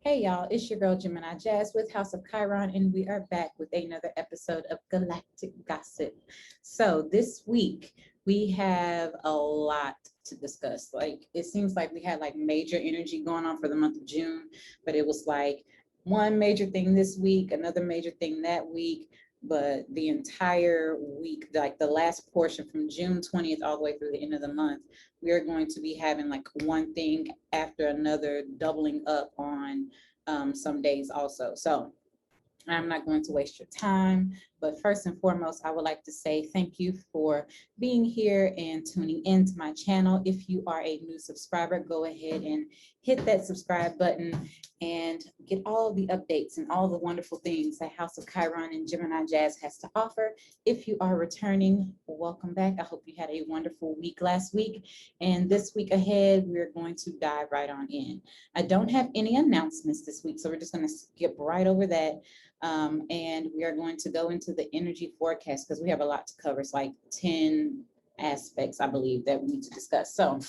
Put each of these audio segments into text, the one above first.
Hey y'all, it's your girl Gemini Jazz with House of Chiron, and we are back with another episode of Galactic Gossip. So this week we have a lot to discuss. Like it seems like we had like major energy going on for the month of June, but it was like one major thing this week, another major thing that week. But the entire week, like the last portion from June 20th all the way through the end of the month, we are going to be having like one thing after another, doubling up on some days also. So I'm not going to waste your time, but first and foremost, I would like to say thank you for being here and tuning into my channel. If you are a new subscriber, go ahead and hit that subscribe button and get all the updates and all the wonderful things that House of Chiron and Gemini Jazz has to offer. If you are returning, welcome back. I hope you had a wonderful week last week. And this week ahead, we're going to dive right on in. I don't have any announcements this week, so we're just going to skip right over that. And we are going to go into the energy forecast because we have a lot to cover. It's like 10 aspects, I believe, that we need to discuss. So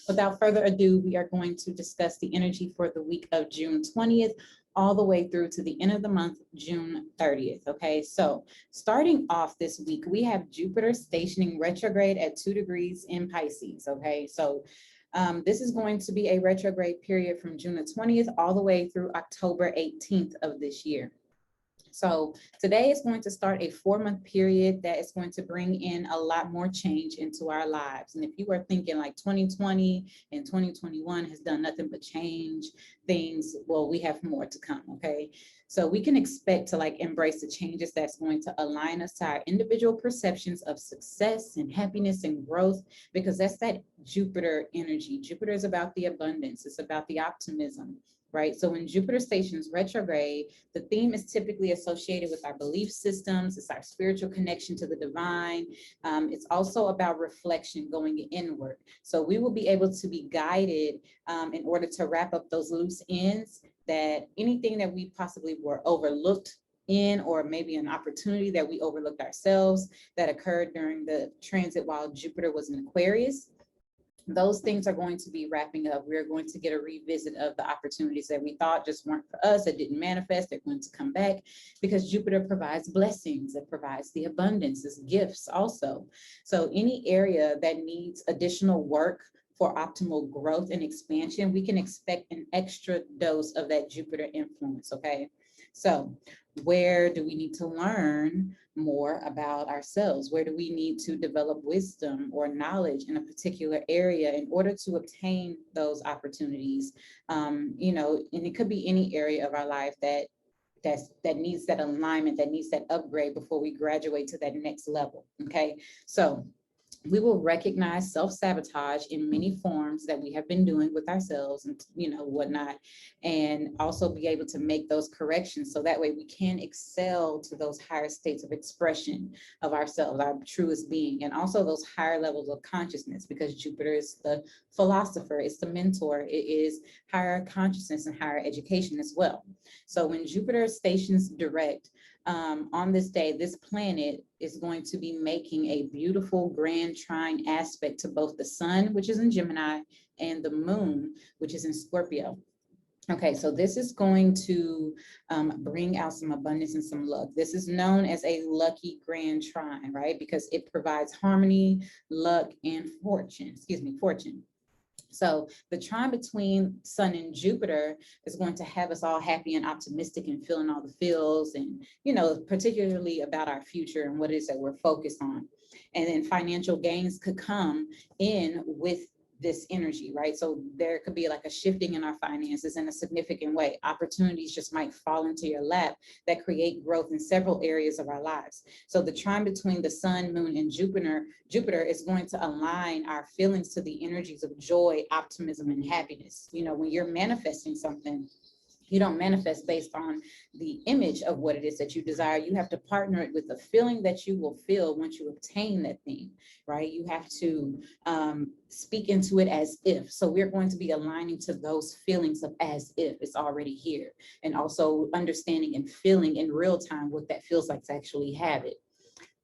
without further ado, we are going to discuss the energy for the week of June 20th all the way through to the end of the month, June 30th. Okay, so starting off this week, we have Jupiter stationing retrograde at 2 degrees in Pisces. Okay, so this is going to be a retrograde period from June the 20th all the way through October 18th of this year. So today is going to start a 4-month period that is going to bring in a lot more change into our lives. And if you are thinking like 2020 and 2021 has done nothing but change things, well, we have more to come, okay? So we can expect to like embrace the changes that's going to align us to our individual perceptions of success and happiness and growth, because that's that Jupiter energy. Jupiter is about the abundance. It's about the optimism. Right. So when Jupiter stations retrograde, the theme is typically associated with our belief systems. It's our spiritual connection to the divine. It's also about reflection, going inward. So we will be able to be guided in order to wrap up those loose ends, that anything that we possibly were overlooked in, or maybe an opportunity that we overlooked ourselves that occurred during the transit while Jupiter was in Aquarius. Those things are going to be wrapping up. We're going to get a revisit of the opportunities that we thought just weren't for us, that didn't manifest. They're going to come back because Jupiter provides blessings. It provides the abundance, it's gifts also. So any area that needs additional work for optimal growth and expansion, we can expect an extra dose of that Jupiter influence, okay? So where do we need to learn more about ourselves? Where do we need to develop wisdom or knowledge in a particular area in order to obtain those opportunities? You know, and it could be any area of our life that needs that alignment, that needs that upgrade before we graduate to that next level. Okay, so we will recognize self-sabotage in many forms that we have been doing with ourselves and whatnot, and also be able to make those corrections so that way we can excel to those higher states of expression of ourselves, our truest being, and also those higher levels of consciousness, because Jupiter is the philosopher, it's the mentor, it is higher consciousness and higher education as well. So when Jupiter stations direct on this day, this planet is going to be making a beautiful grand trine aspect to both the sun, which is in Gemini, and the moon, which is in Scorpio. Okay, so this is going to bring out some abundance and some luck. This is known as a lucky grand trine, right? Because it provides harmony, luck, and fortune, fortune. So the trine between Sun and Jupiter is going to have us all happy and optimistic and feeling all the feels, and, particularly about our future and what it is that we're focused on. And then financial gains could come in with this energy, right? So there could be like a shifting in our finances in a significant way. Opportunities just might fall into your lap that create growth in several areas of our lives. So the trine between the sun, moon, and Jupiter is going to align our feelings to the energies of joy, optimism, and happiness. When you're manifesting something, you don't manifest based on the image of what it is that you desire. You have to partner it with the feeling that you will feel once you obtain that thing, right? You have to speak into it as if. So we're going to be aligning to those feelings of as if it's already here, and also understanding and feeling in real time what that feels like to actually have it.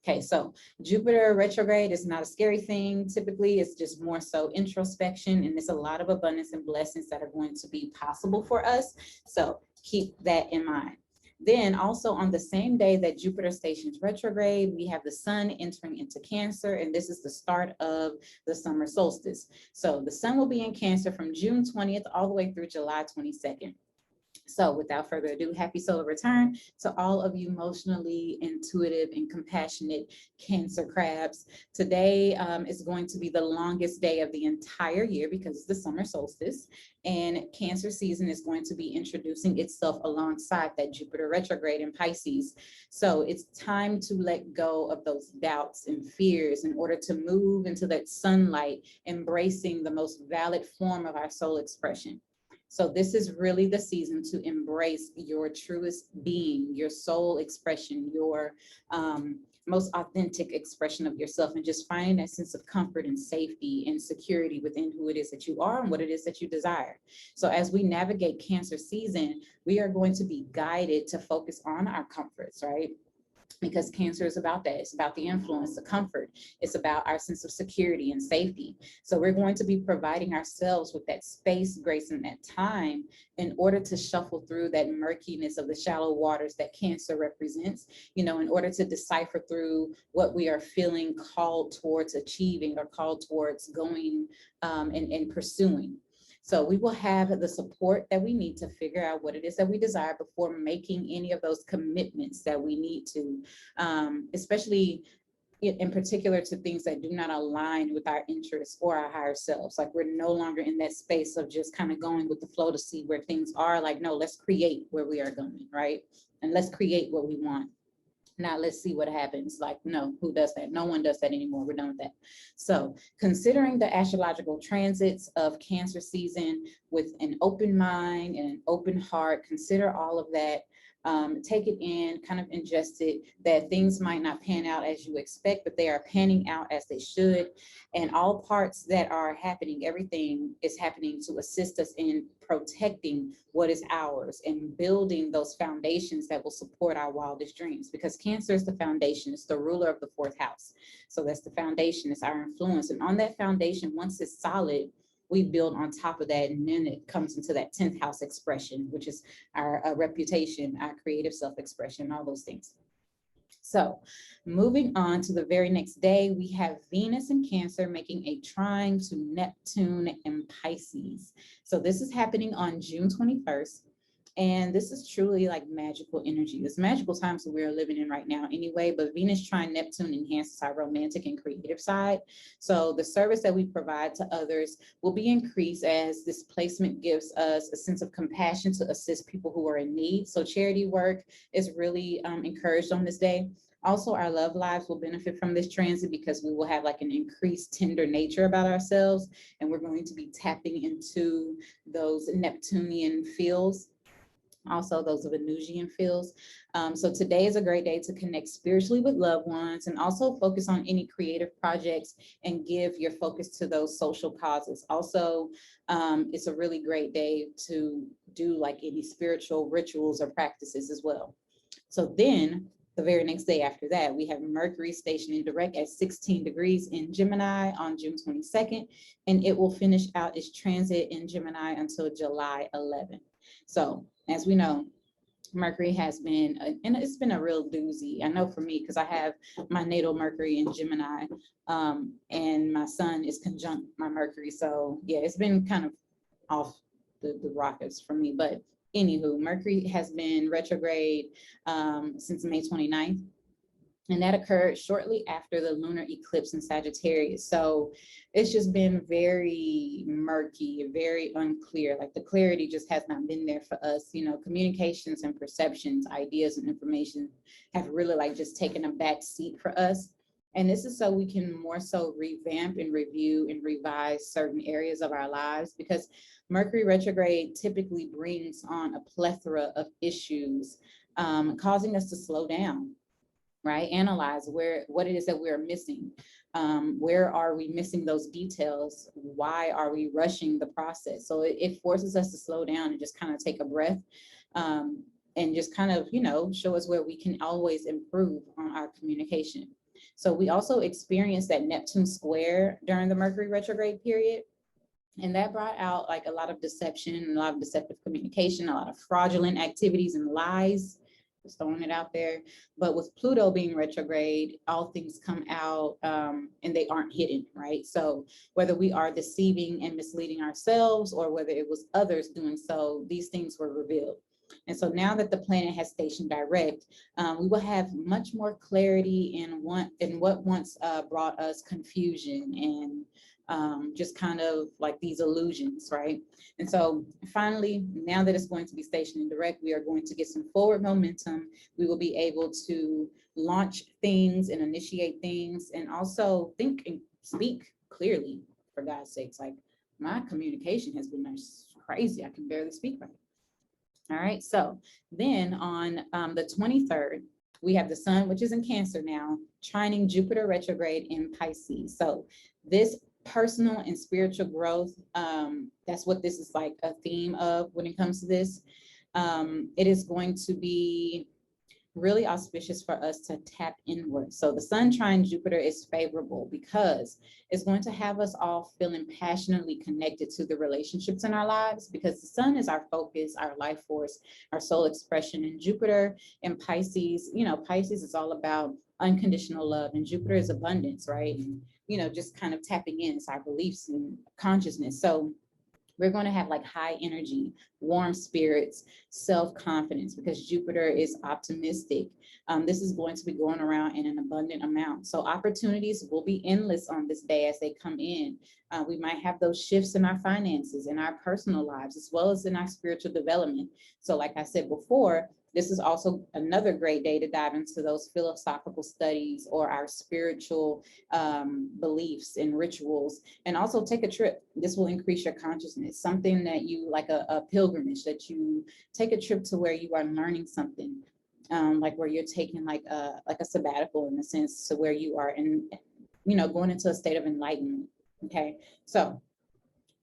Okay, so Jupiter retrograde is not a scary thing. Typically, it's just more so introspection, and there's a lot of abundance and blessings that are going to be possible for us. So keep that in mind. Then also on the same day that Jupiter stations retrograde, we have the sun entering into Cancer, and this is the start of the summer solstice. So the sun will be in Cancer from June 20th all the way through July 22nd. So without further ado, happy solar return to all of you emotionally intuitive and compassionate Cancer crabs. Today is going to be the longest day of the entire year because it's the summer solstice, and Cancer season is going to be introducing itself alongside that Jupiter retrograde in Pisces. So it's time to let go of those doubts and fears in order to move into that sunlight, embracing the most valid form of our soul expression. So this is really the season to embrace your truest being, your soul expression, your most authentic expression of yourself, and just finding that sense of comfort and safety and security within who it is that you are and what it is that you desire. So as we navigate Cancer season, we are going to be guided to focus on our comforts, right? Because Cancer is about that. It's about the influence, the comfort. It's about our sense of security and safety. So we're going to be providing ourselves with that space, grace, and that time in order to shuffle through that murkiness of the shallow waters that Cancer represents, you know, in order to decipher through what we are feeling called towards achieving or called towards going and pursuing. So we will have the support that we need to figure out what it is that we desire before making any of those commitments that we need to, especially in particular to things that do not align with our interests or our higher selves. Like we're no longer in that space of just kind of going with the flow to see where things are. Like, no, let's create where we are going, right? And let's create what we want. Now let's see what happens. Like, no, who does that? No one does that anymore. We're done with that. So considering the astrological transits of Cancer season with an open mind and an open heart, consider all of that. Take it in, kind of ingest it, that things might not pan out as you expect, but they are panning out as they should. And all parts that are happening, everything is happening to assist us in protecting what is ours and building those foundations that will support our wildest dreams, because Cancer is the foundation. It's the ruler of the fourth house. So that's the foundation. It's our influence. And on that foundation, once it's solid, we build on top of that, and then it comes into that 10th house expression, which is our reputation, our creative self-expression, all those things. So moving on to the very next day, we have Venus in Cancer making a trine to Neptune in Pisces. So this is happening on June 21st. And this is truly like magical energy. This magical times that we're living in right now anyway, but Venus trine Neptune enhances our romantic and creative side. So the service that we provide to others will be increased as this placement gives us a sense of compassion to assist people who are in need. So charity work is really encouraged on this day. Also, our love lives will benefit from this transit because we will have like an increased tender nature about ourselves, and we're going to be tapping into those Neptunian fields, also those of Venusian fields. So today is a great day to connect spiritually with loved ones and also focus on any creative projects and give your focus to those social causes. Also, it's a really great day to do like any spiritual rituals or practices as well. So then the very next day after that, we have Mercury stationing direct at 16 degrees in Gemini on June 22nd, and it will finish out its transit in Gemini until July 11th. So as we know, Mercury has been, and it's been a real doozy. I know for me, because I have my natal Mercury in Gemini, and my sun is conjunct my Mercury. So yeah, it's been kind of off the rockets for me. But anywho, Mercury has been retrograde since May 29th. And that occurred shortly after the lunar eclipse in Sagittarius. So it's just been very murky, very unclear. Like the clarity just has not been there for us. You know, communications and perceptions, ideas and information have really like just taken a back seat for us. And this is so we can more so revamp and review and revise certain areas of our lives, because Mercury retrograde typically brings on a plethora of issues, causing us to slow down, right? Analyze what it is that we're missing. Where are we missing those details? Why are we rushing the process? So it forces us to slow down and just kind of take a breath, and just kind of, you know, show us where we can always improve on our communication. So we also experienced that Neptune square during the Mercury retrograde period. And that brought out like a lot of deception, a lot of deceptive communication, a lot of fraudulent activities and lies. Just throwing it out there. But with Pluto being retrograde, all things come out and they aren't hidden, right? So whether we are deceiving and misleading ourselves or whether it was others doing so, these things were revealed. And so now that the planet has stationed direct, we will have much more clarity in what once brought us confusion and just kind of like these illusions, right? And so finally, now that it's going to be stationed in direct, we are going to get some forward momentum. We will be able to launch things and initiate things and also think and speak clearly, for God's sakes. Like my communication has been crazy. I can barely speak right. All right, so then on the 23rd, we have the sun, which is in Cancer now, trining Jupiter retrograde in Pisces. So this personal and spiritual growth, that's what this is like a theme of when it comes to this. It is going to be really auspicious for us to tap inward. So the sun trine Jupiter is favorable because it's going to have us all feeling passionately connected to the relationships in our lives, because the sun is our focus, our life force, our soul expression. And Jupiter and Pisces, you know, Pisces is all about unconditional love and Jupiter is abundance, right? And, you know, just kind of tapping in, it's our beliefs and consciousness. So we're going to have like high energy, warm spirits, self-confidence, because Jupiter is optimistic. This is going to be going around in an abundant amount. So opportunities will be endless on this day as they come in. We might have those shifts in our finances, in our personal lives, as well as in our spiritual development. So like I said before, this is also another great day to dive into those philosophical studies or our spiritual beliefs and rituals, and also take a trip. This will increase your consciousness, something that you like a pilgrimage, that you take a trip to where you are learning something, like where you're taking like a sabbatical in a sense, to where you are in, you know, going into a state of enlightenment. Okay, so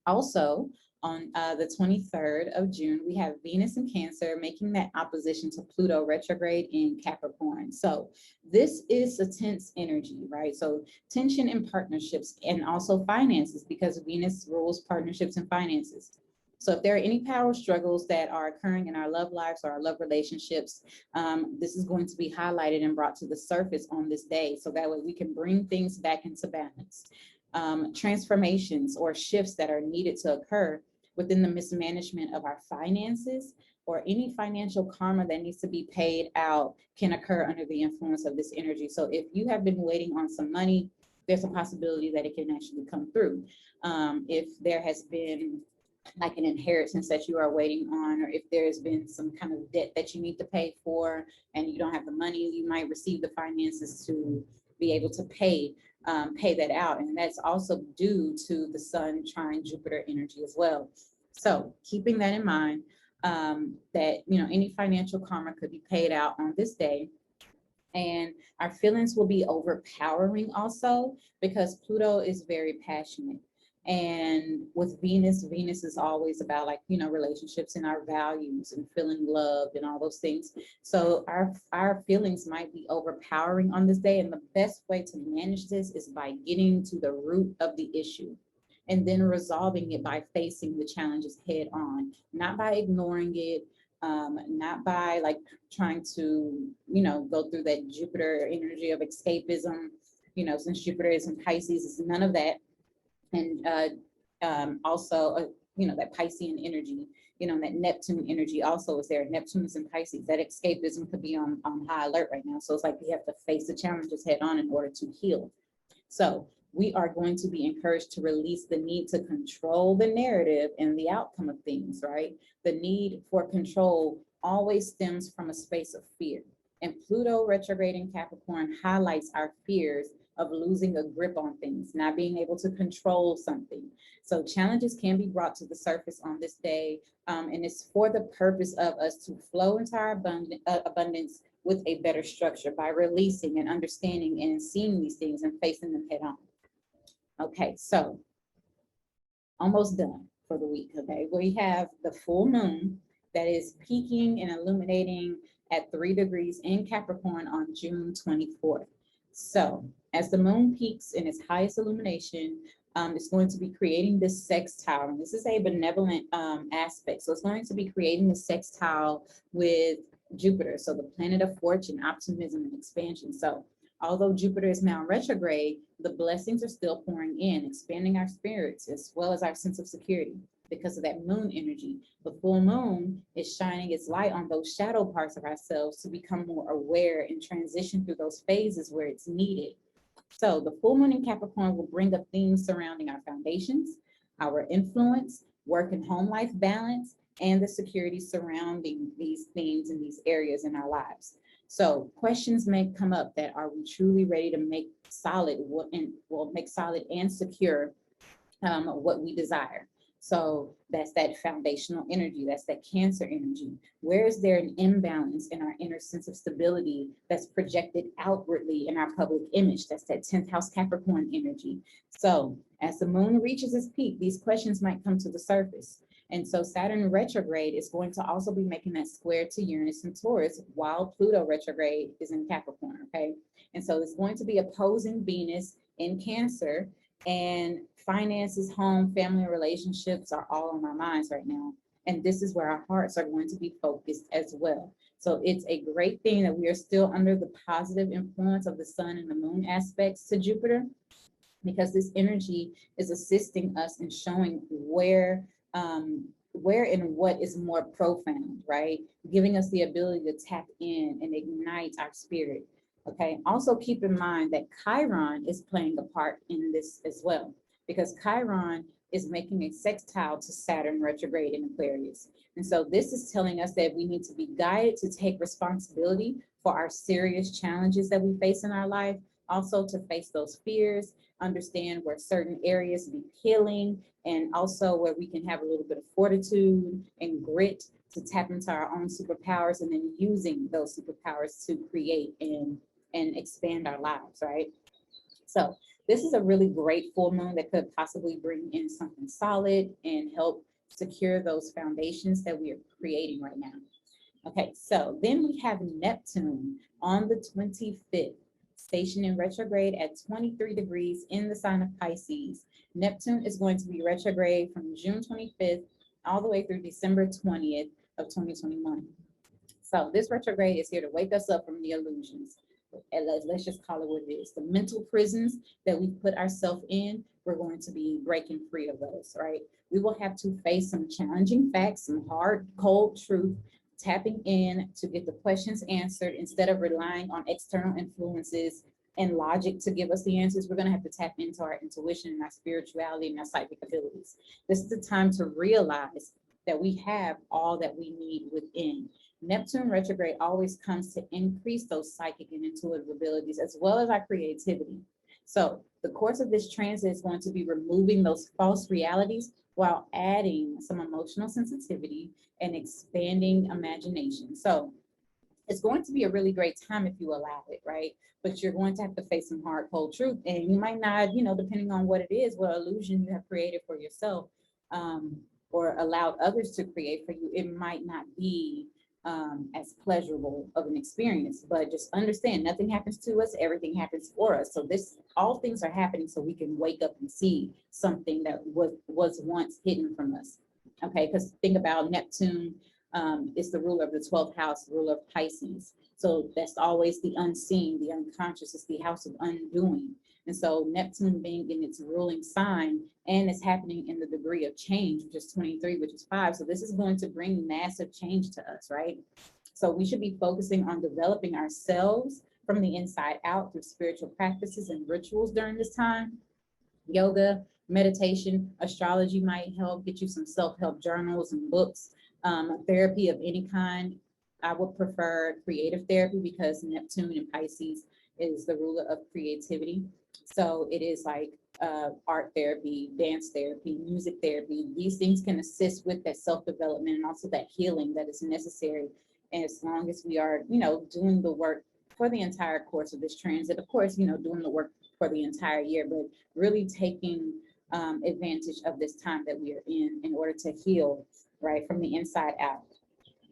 also on the 23rd of June, we have Venus in Cancer making that opposition to Pluto retrograde in Capricorn. So this is a tense energy, right? So tension in partnerships and also finances, because Venus rules partnerships and finances. So if there are any power struggles that are occurring in our love lives or our love relationships, this is going to be highlighted and brought to the surface on this day. So that way we can bring things back into balance. Transformations or shifts that are needed to occur within the mismanagement of our finances, or any financial karma that needs to be paid out can occur under the influence of this energy. So if you have been waiting on some money, there's a possibility that it can actually come through. If there has been like an inheritance that you are waiting on, or if there's been some kind of debt that you need to pay for and you don't have the money, you might receive the finances to be able to pay that out. And that's also due to the sun trine Jupiter energy as well. So keeping that in mind, that, you know, any financial karma could be paid out on this day. And our feelings will be overpowering also, because Pluto is very passionate. And with Venus, Venus is always about like, you know, relationships and our values and feeling loved and all those things. So our feelings might be overpowering on this day. And the best way to manage this is by getting to the root of the issue and then resolving it by facing the challenges head on, not by ignoring it, not by like trying to, you know, go through that Jupiter energy of escapism. You know, since Jupiter is in Pisces, it's none of that. And also, you know, that Piscean energy, you know, that Neptune energy also is there. Neptune is in Pisces. That escapism could be on high alert right now. So it's like we have to face the challenges head on in order to heal. So we are going to be encouraged to release the need to control the narrative and the outcome of things, right? The need for control always stems from a space of fear. And Pluto retrograde in Capricorn highlights our fears of losing a grip on things, not being able to control something. So challenges can be brought to the surface on this day, and it's for the purpose of us to flow into our abundance with a better structure by releasing and understanding and seeing these things and facing them head on. Okay, so almost done for the week, okay? We have the full moon that is peaking and illuminating at 3 degrees in Capricorn on June 24th. So as the moon peaks in its highest illumination, it's going to be creating this sextile. And this is a benevolent aspect. So it's going to be creating the sextile with Jupiter. So the planet of fortune, optimism, and expansion. So although Jupiter is now in retrograde, the blessings are still pouring in, expanding our spirits as well as our sense of security because of that moon energy. The full moon is shining its light on those shadow parts of ourselves to become more aware and transition through those phases where it's needed. So the full moon in Capricorn will bring up themes surrounding our foundations, our influence, work and home life balance, and the security surrounding these themes in these areas in our lives. So questions may come up that are we truly ready to make solid and will make solid and secure what we desire. So that's that foundational energy. That's that Cancer energy. Where is there an imbalance in our inner sense of stability that's projected outwardly in our public image? That's that 10th house Capricorn energy. So as the moon reaches its peak, these questions might come to the surface. And so Saturn retrograde is going to also be making that square to Uranus and Taurus while Pluto retrograde is in Capricorn, okay? And so it's going to be opposing Venus in Cancer, and finances, home, family, relationships are all on our minds right now. And this is where our hearts are going to be focused as well. So it's a great thing that we are still under the positive influence of the sun and the moon aspects to Jupiter, because this energy is assisting us in showing where and what is more profound, right? Giving us the ability to tap in and ignite our spirit. Okay, also keep in mind that Chiron is playing a part in this as well, because Chiron is making a sextile to Saturn retrograde in Aquarius. And so this is telling us that we need to be guided to take responsibility for our serious challenges that we face in our life, also to face those fears, understand where certain areas need healing, and also where we can have a little bit of fortitude and grit to tap into our own superpowers, and then using those superpowers to create and expand our lives, right? So this is a really great full moon that could possibly bring in something solid and help secure those foundations that we are creating right now. Okay, so then we have Neptune on the 25th, stationed in retrograde at 23 degrees in the sign of Pisces. Neptune is going to be retrograde from June 25th all the way through December 20th of 2021. So this retrograde is here to wake us up from the illusions. And let's just call it what it is. The mental prisons that we put ourselves in, we're going to be breaking free of those, right? We will have to face some challenging facts, some hard, cold truth, tapping in to get the questions answered instead of relying on external influences and logic to give us the answers. We're going to have to tap into our intuition and our spirituality and our psychic abilities. This is the time to realize that we have all that we need within. Neptune retrograde always comes to increase those psychic and intuitive abilities as well as our creativity. So the course of this transit is going to be removing those false realities while adding some emotional sensitivity and expanding imagination. So it's going to be a really great time if you allow it, right? But you're going to have to face some hard, cold truth. And you might not, depending on what it is, what illusion you have created for yourself, or allowed others to create for you, it might not be as pleasurable of an experience. But just understand, nothing happens to us, everything happens for us. So all things are happening so we can wake up and see something that was once hidden from us. Okay, because think about Neptune is the ruler of the 12th house, the ruler of Pisces. So that's always the unseen, the unconscious. It's the house of undoing. And so Neptune being in its ruling sign, and it's happening in the degree of change, which is 23, which is 5. So this is going to bring massive change to us, right? So we should be focusing on developing ourselves from the inside out through spiritual practices and rituals during this time. Yoga, meditation, astrology might help. Get you some self-help journals and books. Therapy of any kind. I would prefer creative therapy because Neptune in Pisces is the ruler of creativity. So it is like art therapy, dance therapy, music therapy. These things can assist with that self-development and also that healing that is necessary. And as long as we are, doing the work for the entire course of this transit, of course, doing the work for the entire year, but really taking advantage of this time that we are in order to heal, right, from the inside out.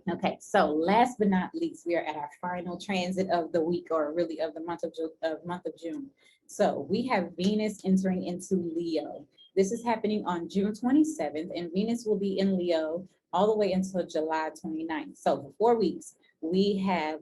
Okay, so last but not least, we are at our final transit of the week, or really of the month of June. So we have Venus entering into Leo. This is happening on June 27th, and Venus will be in Leo all the way until July 29th. So for 4 weeks, we have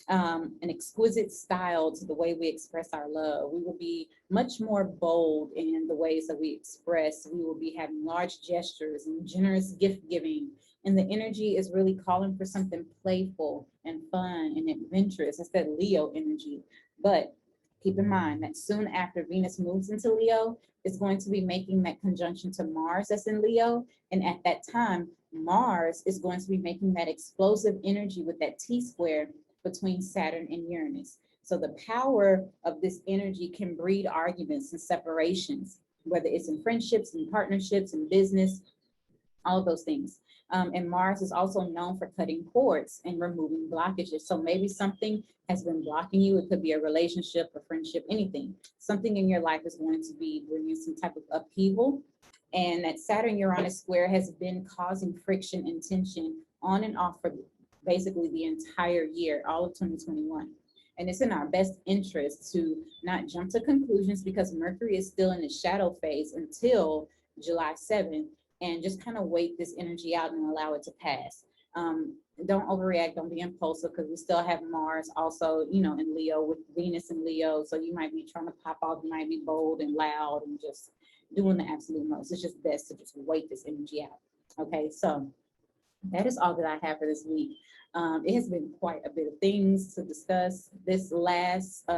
an exquisite style to the way we express our love. We will be much more bold in the ways that we express. We will be having large gestures and generous gift giving. And the energy is really calling for something playful and fun and adventurous. It's that Leo energy. But keep in mind that soon after Venus moves into Leo, it's going to be making that conjunction to Mars that's in Leo. And at that time, Mars is going to be making that explosive energy with that T square between Saturn and Uranus. So the power of this energy can breed arguments and separations, whether it's in friendships and partnerships and business, all of those things. And Mars is also known for cutting cords and removing blockages. So maybe something has been blocking you. It could be a relationship, a friendship, anything. Something in your life is going to be bringing some type of upheaval. And that Saturn-Uranus square has been causing friction and tension on and off for basically the entire year, all of 2021. And it's in our best interest to not jump to conclusions, because Mercury is still in the shadow phase until July 7th, and just kind of wait this energy out and allow it to pass. Don't overreact, don't be impulsive, because we still have Mars also, you know, in Leo with Venus in Leo. So you might be trying to pop off, you might be bold and loud and just doing the absolute most. It's just best to just wait this energy out. Okay, so that is all that I have for this week. It has been quite a bit of things to discuss. This last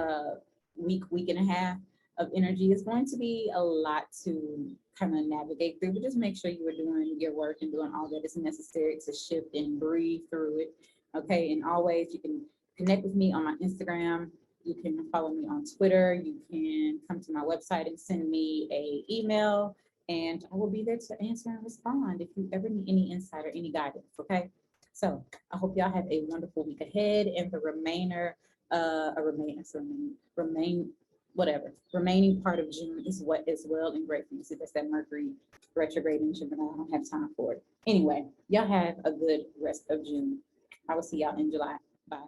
week and a half of energy is going to be a lot to kind of navigate through, but just make sure you are doing your work and doing all that is necessary to shift and breathe through it. Okay, and always you can connect with me on my Instagram. You can follow me on Twitter. You can come to my website and send me an email, and I will be there to answer and respond if you ever need any insight or any guidance. Okay, so I hope y'all have a wonderful week ahead, and the remaining part of June is what is well and great for you. So that's that Mercury retrograde in Gemini. I don't have time for it. Anyway, y'all have a good rest of June. I will see y'all in July. Bye.